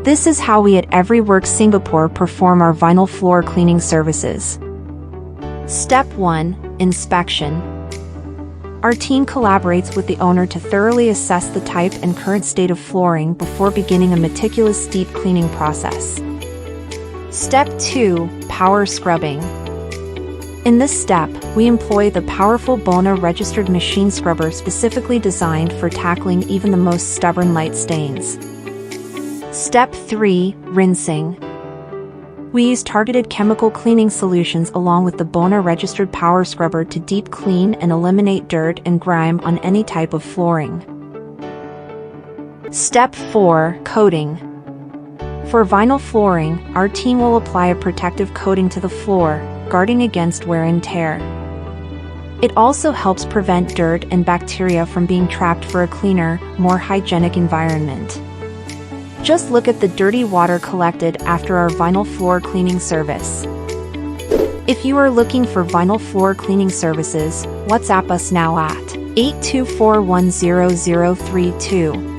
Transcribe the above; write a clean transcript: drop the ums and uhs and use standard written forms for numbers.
This is how we at Everyworks Singapore perform our vinyl floor cleaning services. Step 1. Inspection. Our team collaborates with the owner to thoroughly assess the type and current state of flooring before beginning a meticulous deep cleaning process. Step 2. Power scrubbing. In this step, we employ the powerful Bona registered machine scrubber specifically designed for tackling even the most stubborn light stains. Step 3. Rinsing. We use targeted chemical cleaning solutions along with the Bona registered power scrubber to deep clean and eliminate dirt and grime on any type of flooring. Step 4. Coating. For vinyl flooring, our team will apply a protective coating to the floor, guarding against wear and tear. It also helps prevent dirt and bacteria from being trapped for a cleaner, more hygienic environment. Just look at the dirty water collected after our vinyl floor cleaning service. If you are looking for vinyl floor cleaning services, WhatsApp us now at 824100032.